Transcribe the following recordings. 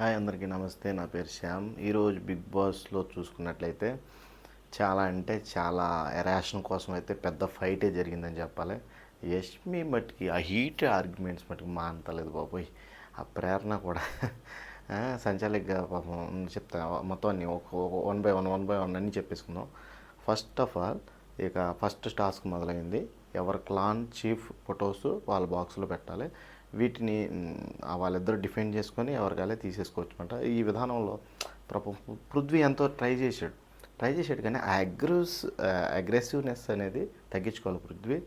Hi అందరికీ నమస్తే. నా పేరు శ్యామ్. ఈరోజు బిగ్ బాస్లో చూసుకున్నట్లయితే చాలా అంటే చాలా ఎరాషన్ కోసం అయితే పెద్ద ఫైటే జరిగిందని చెప్పాలి. యష్మి మట్టుకి ఆ హీట్ ఆర్గ్యుమెంట్స్ మట్టుకు మానతలేదు బాబోయ్. ఆ ప్రేరణ కూడా సంచాలకుగా పాపం చెప్తా మొత్తం అన్ని వన్ బై వన్ అన్నీ చెప్పేసుకుందాం. ఫస్ట్ ఆఫ్ ఆల్ ఇక ఫస్ట్ టాస్క్ మొదలైంది. ఎవరి క్లాన్ చీఫ్ ఫొటోస్ వాళ్ళ బాక్స్లో పెట్టాలి. వీటిని వాళ్ళిద్దరూ డిఫెండ్ చేసుకొని ఎవరికాలే తీసేసుకోవచ్చు అనమాట. ఈ విధానంలో పృథ్వీ ఎంతో ట్రై చేశాడు కానీ ఆ అగ్రెసివ్నెస్ అనేది తగ్గించుకోవాలి పృథ్వీ.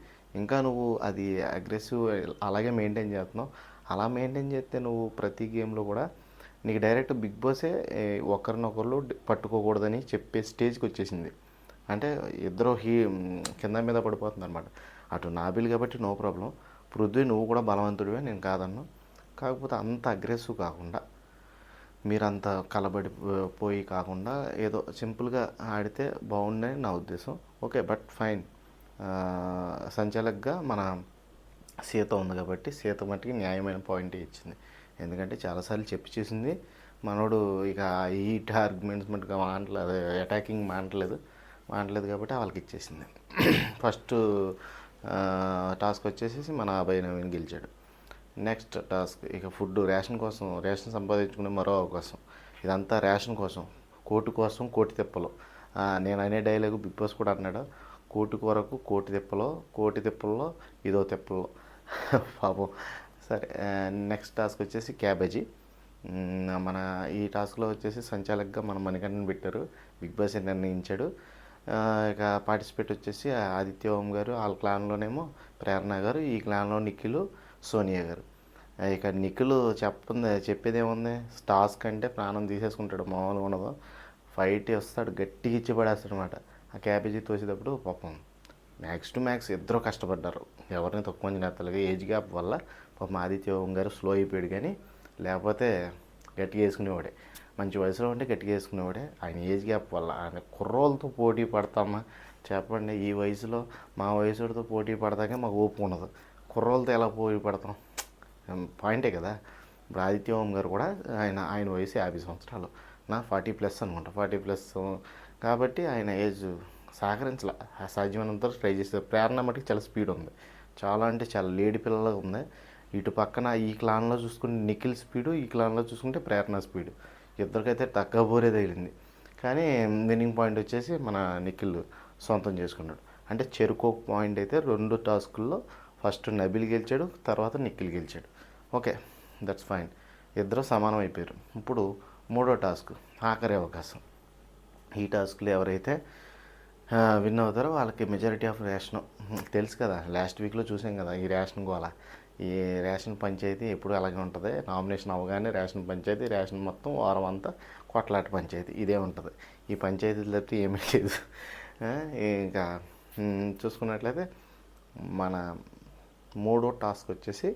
ఇంకా నువ్వు అది అగ్రెసివ్ అలాగే మెయింటైన్ చేస్తున్నావు. అలా మెయింటైన్ చేస్తే నువ్వు ప్రతి గేమ్లో కూడా నీకు డైరెక్ట్ బిగ్ బాసే ఒకరినొకరు పట్టుకోకూడదని చెప్పే స్టేజ్కి వచ్చేసింది. అంటే ఇద్దరు కింద మీద పడిపోతుంది అనమాట. అటు నాబిల్ కాబట్టి నో ప్రాబ్లం. పృథ్వీ నువ్వు కూడా బలవంతుడివే, నేను కాదన్ను. కాకపోతే అంత అగ్రెసివ్ కాకుండా మీరంత కలబడిపోయి కాకుండా ఏదో సింపుల్గా ఆడితే బాగుండని నా ఉద్దేశం. Okay, but fine. సంచాలకుగా మన సీత ఉంది కాబట్టి సీత మట్టికి న్యాయమైన పాయింటే ఇచ్చింది. ఎందుకంటే చాలాసార్లు చెప్పి చేసింది. మనోడు ఇక హీట్ ఆర్గ్యుమెంట్స్ మట్టుగా మానట్లేదు, అటాకింగ్ మానట్లేదు కాబట్టి వాళ్ళకి ఇచ్చేసింది. ఫస్ట్ టాస్క్ వచ్చేసి మన అభయ్ నవీన్ గెలిచాడు. నెక్స్ట్ టాస్క్ ఇక ఫుడ్, రేషన్ సంపాదించుకునే మరో అవకాశం. ఇదంతా రేషన్ కోసం, కోటి తిప్పలు. నేను అనే డైలాగు బిగ్ బాస్ కూడా అన్నాడు, కోటి కొరకు కోటి తిప్పల్లో ఇదో తిప్పల్లో. పాపం. సరే, నెక్స్ట్ టాస్క్ వచ్చేసి క్యాబేజీ. మన ఈ టాస్క్లో వచ్చేసి సంచాలకుగా మన మణికంఠన్ పెట్టారు. బిగ్ బాస్ నిర్ణయించాడు. ఇక పార్టిసిపేట్ వచ్చేసి ఆదిత్య ఓం గారు, వాళ్ళ క్లాన్లోనేమో ప్రేరణ గారు, ఈ క్లాన్లో నిఖిల్, సోనియా గారు. ఇక నిఖిల్ చెప్పేది ఏముంది, టాస్క్ అంటే ప్రాణం తీసేసుకుంటాడు, మామూలుగా ఉండదు. ఫైట్ వస్తాడు, గట్టిగా ఇచ్చి పడేస్తాడు అనమాట. ఆ క్యాబేజీ తోసేటప్పుడు పాపం మ్యాక్స్ టు మ్యాక్స్ ఇద్దరు కష్టపడ్డారు. ఎవరిని తక్కువ అంచనా ఏజ్ గ్యాప్ వల్ల పాపం ఆదిత్య ఓం గారు స్లో అయిపోయాడు. కానీ లేకపోతే గట్టిగా వేసుకునేవాడే. మంచి వయసులో ఉంటే గట్టిగా వేసుకునేవాడే. ఆయన ఏజ్ గ్యాప్ వల్ల ఆయన కుర్రోళ్ళతో పోటీ పడతామా చెప్పండి. ఈ వయసులో మా వయసుతో పోటీ పడతాకే మాకు ఓపు ఉండదు. కుర్రోళ్ళతో ఎలా పోటీ పడతాం? పాయింటే కదా. ఇప్పుడు ఆదిత్య ఓం గారు కూడా ఆయన వయసు 50 సంవత్సరాలు, నా 40+ అనుకుంటా, 40+ కాబట్టి ఆయన ఏజ్ సహకరించలే. సాధ్యమైనంత ట్రై చేస్తారు. ప్రేరణ మటుకు చాలా స్పీడ్ ఉంది, చాలా అంటే చాలా లేడీ పిల్లలు ఉంది. ఇటు పక్కన ఈ క్లాన్లో చూసుకుంటే నిఖిల్ స్పీడు, ఈ క్లాన్లో చూసుకుంటే ప్రేరణ స్పీడు. ఇద్దరికైతే టక్కబోరే తగిలింది. కానీ విన్నింగ్ పాయింట్ వచ్చేసి మన నిఖిల్ సొంతం చేసుకున్నాడు. అంటే చెరుకు పాయింట్ అయితే 2 టాస్కుల్లో ఫస్ట్ నబిల్ గెలిచాడు, తర్వాత నిఖిల్ గెలిచాడు. Okay, that's fine. ఇద్దరు సమానం అయిపోయారు. ఇప్పుడు 3వ టాస్క్, ఆఖరి అవకాశం. ఈ టాస్క్లో ఎవరైతే విన్ అవుతారో వాళ్ళకి మెజారిటీ ఆఫ్ రేషన్. తెలుసు కదా, లాస్ట్ వీక్లో చూసాం కదా ఈ రేషన్ గోల. ఈ రేషన్ పంచాయతీ ఎప్పుడు అలాగే ఉంటుంది. నామినేషన్ అవగానే రేషన్ మొత్తం వారం అంతా కొట్లాట పంచాయతీ ఇదే ఉంటుంది. ఈ పంచాయతీలు తప్పితే ఏమీ లేదు. ఇంకా చూసుకున్నట్లయితే మన 3వ టాస్క్ వచ్చేసి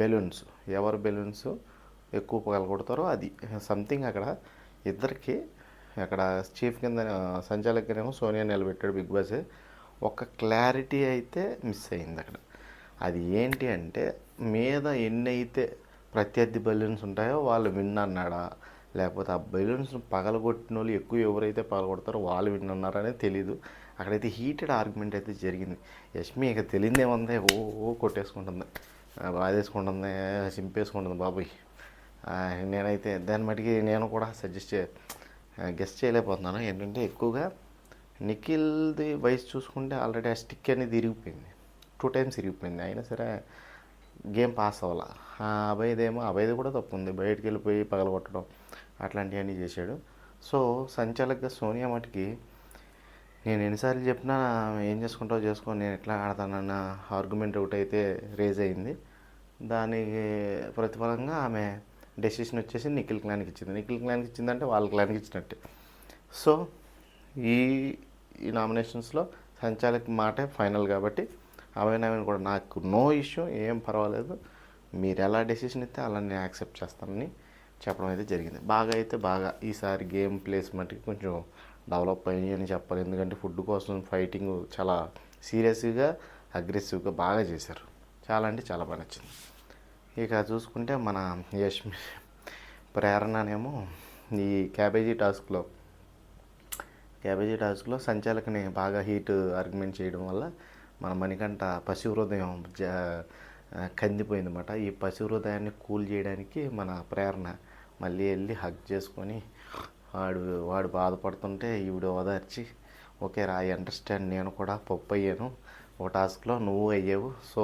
బెలూన్స్. ఎవరు బెలూన్స్ ఎక్కువ పగలగొడతారో అది సంథింగ్. అక్కడ ఇద్దరికి అక్కడ చీఫ్ కింద సంచాలకునేమో సోనియా నిలబెట్టాడు బిగ్ బాస్. ఒక క్లారిటీ అయితే మిస్ అయింది అక్కడ. అది ఏంటి అంటే, మీద ఎన్నైతే ప్రత్యర్థి బెలూన్స్ ఉంటాయో వాళ్ళు విన్ అన్నాడా, లేకపోతే ఆ బెలూన్స్ పగలగొట్టిన వాళ్ళు ఎక్కువ ఎవరైతే పగలగొడతారో వాళ్ళు విన్ అన్నారనేది తెలీదు. అక్కడైతే హీటెడ్ ఆర్గ్యుమెంట్ అయితే జరిగింది. యష్మి ఇక తెలియదేముంది, ఓ కొట్టేసుకుంటుంది, బాధేసుకుంటుంది, చింపేసుకుంటుంది బాబాయ్. నేనైతే దాన్ని మటుకి నేను కూడా గెస్ట్ చేయలేకపోతున్నాను. ఏంటంటే ఎక్కువగా నిఖిల్ది వయసు చూసుకుంటే ఆల్రెడీ ఆ స్టిక్ అనేది ఇరిగిపోయింది, 2 times ఇరిగిపోయింది. అయినా సరే గేమ్ పాస్ అవ్వాల. అభయది కూడా తప్పు ఉంది, బయటికి వెళ్ళిపోయి పగలగొట్టడం అట్లాంటివన్నీ చేశాడు. సో సంచాలకుగా సోనియా మటుకి నేను ఎన్నిసార్లు చెప్పినా ఏం చేసుకుంటావు చేసుకో, నేను ఎట్లా ఆడతానన్న ఆర్గ్యుమెంట్ ఒకటి అయితే రేజ్ అయింది. దానికి ప్రతిఫలంగా ఆమె డెసిషన్ వచ్చేసి నిఖిల్ క్లాన్కి ఇచ్చిందంటే వాళ్ళ క్లాన్కి ఇచ్చినట్టే. సో ఈ నామినేషన్స్లో సంచాలక్ మాటే ఫైనల్ కాబట్టి అభయనవీన్ కూడా నాకు నో ఇష్యూ, ఏం పర్వాలేదు, మీరు ఎలా డెసిషన్ ఇస్తే అలా నేను యాక్సెప్ట్ చేస్తానని చెప్పడం అయితే జరిగింది. బాగా ఈసారి గేమ్ ప్లేస్మెంట్కి కొంచెం డెవలప్ అయ్యి అని చెప్పాలి. ఎందుకంటే ఫుడ్ కోసం ఫైటింగ్ చాలా సీరియస్గా అగ్రెసివ్గా బాగా చేశారు. చాలా అంటే చాలా బాగా నచ్చింది. ఇక చూసుకుంటే మన ప్రేరణనేమో ఈ క్యాబేజీ టాస్క్లో సంచాలకుని బాగా హీట్ ఆర్గ్యుమెంట్ చేయడం వల్ల మన మణికంఠ పసి హృదయం కందిపోయిందన్నమాట. ఈ పసి హృదయాన్ని కూల్ చేయడానికి మన ప్రేరణ మళ్ళీ వెళ్ళి హగ్ చేసుకొని వాడు బాధపడుతుంటే ఈవిడ ఓదార్చి, ఓకే రా, ఐ అండర్స్టాండ్, నేను కూడా పప్పు అయ్యాను ఓ టాస్క్లో, నువ్వు అయ్యావు, so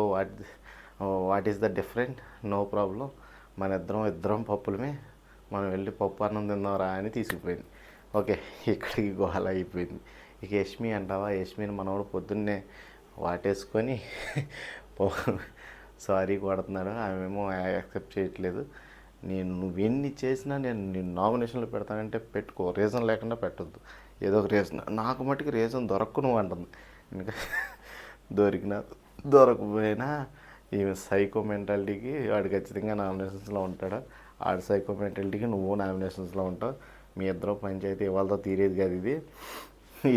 what is the different, no problem, మన ఇద్దరం పప్పులమే, మనం వెళ్ళి పప్పు అన్నం తిందాంరా అని తీసుకుపోయింది. ఓకే, ఇక్కడికి గోల అయిపోయింది. ఇక యష్మి అంటావా, యష్మిని మనోడు పొద్దున్నే వాటేసుకొని సారీ కొడుతున్నాడు. ఆమెమో యాక్సెప్ట్ చేయట్లేదు. నువ్వెన్ని చేసినా నేను నామినేషన్లో పెడతానంటే పెట్టుకో, రీజన్ లేకుండా పెట్టొద్దు, ఏదో ఒక రీజన్, నాకు మట్టుకు రీజన్ దొరక్కు నువ్వు అంటుంది. ఇంకా దొరకపోయినా ఈమె సైకో మెంటాలిటీకి వాడు ఖచ్చితంగా నామినేషన్స్లో ఉంటాడు, ఆడు సైకో మెంటాలిటీకి నువ్వు నామినేషన్స్లో ఉంటావు, మీ ఇద్దరు పంచాయతీ ఇవాళతో తీరేది కాదు,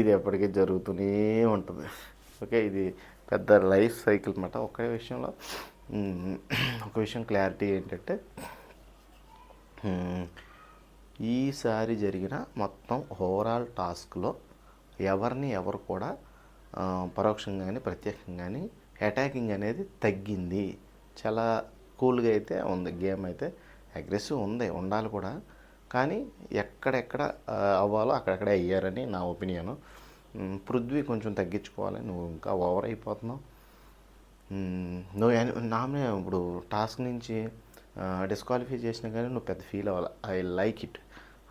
ఇది ఎప్పటికీ జరుగుతూనే ఉంటుంది. ఓకే, ఇది పెద్ద లైఫ్ సైకిల్ అన్నమాట. ఒక విషయం క్లారిటీ ఏంటంటే, ఈసారి జరిగిన మొత్తం ఓవరాల్ టాస్క్లో ఎవరు కూడా పరోక్షంగా కానీ ప్రత్యక్షంగా కానీ అటాకింగ్ అనేది తగ్గింది. చాలా కూల్గా అయితే ఉంది గేమ్, అయితే అగ్రెసివ్ ఉండాలి కూడా, కానీ ఎక్కడెక్కడ అవ్వాలో అక్కడెక్కడే అయ్యారని నా ఒపీనియను. పృథ్వీ కొంచెం తగ్గించుకోవాలి, నువ్వు ఇంకా ఓవర్ అయిపోతున్నావు. నామే ఇప్పుడు టాస్క్ నుంచి డిస్క్వాలిఫై చేసినా కానీ నువ్వు పెద్ద ఫీల్ అవ్వాలి, ఐ లైక్ ఇట్,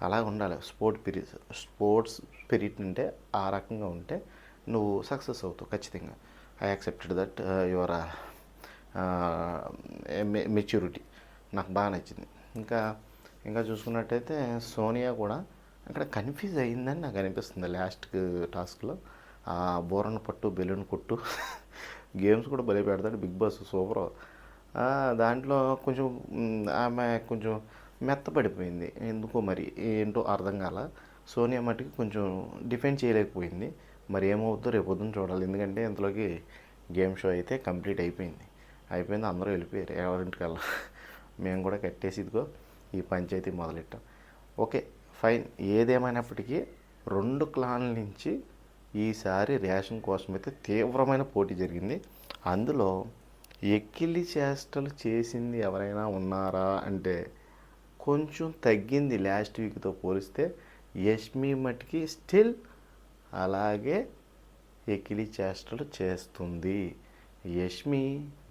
అలా ఉండాలి. స్పోర్ట్స్ స్పిరిట్ అంటే ఆ రకంగా ఉంటే నువ్వు సక్సెస్ అవుతావు ఖచ్చితంగా. I accepted that your maturity, నాకు బాగా నచ్చింది. ఇంకా చూసుకున్నట్టయితే సోనియా కూడా అక్కడ కన్ఫ్యూజ్ అయ్యిందని నాకు అనిపిస్తుంది లాస్ట్ టాస్క్లో. ఆ బోరన్ పట్టు బెలూన్ కొట్టు గేమ్స్ కూడా భలే పెడతాడు బిగ్ బాస్, సూపర్. దాంట్లో కొంచెం ఆమె కొంచెం మెత్తపడిపోయింది ఎందుకో, మరి ఏంటో అర్థం కాల. సోనియా మట్టుకు కొంచెం డిఫెండ్ చేయలేకపోయింది. మరి ఏమవుతుందో రేపు పొద్దున్న చూడాలి, ఎందుకంటే ఇంతలోకి గేమ్ షో అయితే కంప్లీట్ అయిపోయింది. అందరూ వెళ్ళిపోయారు ఎవరింటికల్లా. మేము కూడా కట్టేసి ఇదిగో ఈ పంచాయతీ మొదలెట్టాం. ఓకే ఫైన్, ఏదేమైనప్పటికీ 2 క్లాన్ల నుంచి ఈసారి రేషన్ కోసం అయితే తీవ్రమైన పోటీ జరిగింది. అందులో ఎక్కిలి చేష్టలు చేసింది ఎవరైనా ఉన్నారా అంటే కొంచెం తగ్గింది లాస్ట్ వీక్తో పోలిస్తే. యష్మి మట్టికి స్టిల్ అలాగే ఎక్కిలి చేష్టలు చేస్తుంది. యష్మి,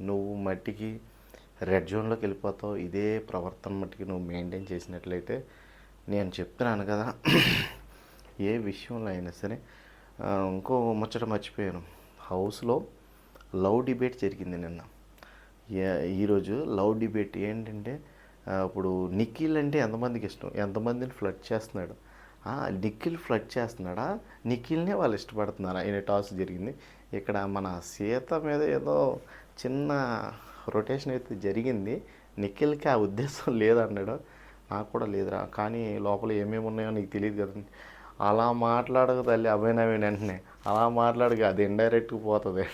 నువ్వు మట్టికి రెడ్ జోన్లోకి వెళ్ళిపోతావు, ఇదే ప్రవర్తన మట్టికి నువ్వు మెయింటైన్ చేసినట్లయితే. నేను చెప్తున్నాను కదా, ఏ విషయంలో అయినా సరే. ఇంకో ముచ్చట మర్చిపోయాను, హౌస్లో లవ్ డిబేట్ జరిగింది నిన్న. ఈరోజు లవ్ డిబేట్ ఏంటంటే, ఇప్పుడు నిఖిల్ అంటే ఎంతమందికి ఇష్టం, ఎంతమందిని ఫ్లడ్ చేస్తున్నాడు, నిఖిల్ ఫ్లడ్ చేస్తున్నాడా, నిఖిల్నే వాళ్ళు ఇష్టపడుతున్నారా అనే టాస్క్ జరిగింది. ఇక్కడ మన సీత మీద ఏదో చిన్న రొటేషన్ అయితే జరిగింది. నిఖిల్కి ఆ ఉద్దేశం లేదన్నాడు, నాకు కూడా లేదురా, కానీ లోపల ఏమేమి ఉన్నాయో నీకు తెలియదు కదండి. అలా మాట్లాడక తల్లి, అభినవీన్ వెంటనే అలా మాట్లాడక, అది ఇండైరెక్ట్గా పోతుంది.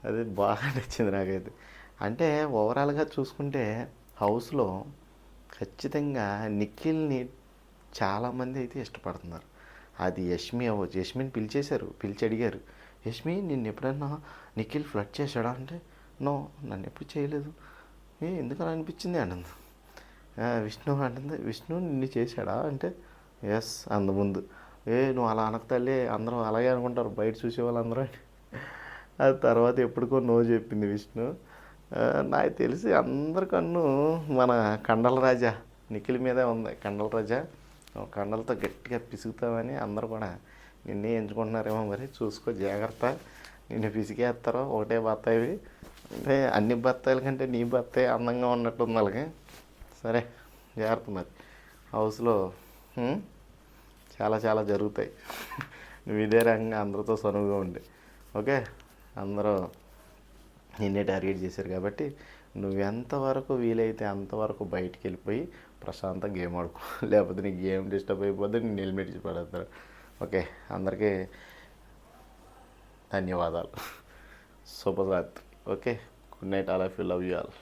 అది బాగా నచ్చింది నాకైతే. అంటే ఓవరాల్గా చూసుకుంటే హౌస్లో ఖచ్చితంగా నిఖిల్ని చాలామంది అయితే ఇష్టపడుతున్నారు. అది యష్మి అవ్వచ్చు, యష్మిని పిలిచి అడిగారు, యష్మి నిన్ను ఎప్పుడన్నా నిఖిల్ ఫ్లడ్ చేశాడా అంటే, నో నన్ను ఎప్పుడు చేయలేదు, ఎందుకని అనిపించింది అంటుంది. విష్ణు అంటుంది, విష్ణు నిన్ను చేశాడా అంటే, ఎస్ ముందు. నువ్వు అలా అనక తల్లి, అందరూ అలాగే అనుకుంటారు బయట చూసే వాళ్ళందరూ. అది తర్వాత ఎప్పటికో నో చెప్పింది విష్ణు. నాకు తెలిసి అందరికన్ను మన కండల రాజా నిఖిల్ మీదే ఉంది. కండల రాజా కండలతో గట్టిగా పిసుగుతామని అందరూ కూడా నిన్నే ఎంచుకుంటున్నారేమో, మరి చూసుకో జాగ్రత్త, నిన్ను పిసికేస్తారో ఒకటే బత్తాయి. అంటే అన్ని బత్తాయిల కంటే నీ బత్తాయి అందంగా ఉన్నట్టుంది వాళ్ళకి. సరే జాగ్రత్త, మరి హౌస్లో చాలా జరుగుతాయి. నువ్వు ఇదే రకంగా అందరితో సనువుగా ఉండే. ఓకే, అందరూ నిన్నే టార్గెట్ చేశారు కాబట్టి నువ్వు ఎంతవరకు వీలైతే అంతవరకు బయటికి వెళ్ళిపోయి ప్రశాంతంగా గేమ్ ఆడుకో, లేకపోతే నీకు గేమ్ డిస్టర్బ్ అయిపోతే నేను హెల్మెట్ ఇచ్చి పడేస్తారు. ఓకే, అందరికీ ధన్యవాదాలు, శుభరాత్రి. Okay, good night, all of you, love you all.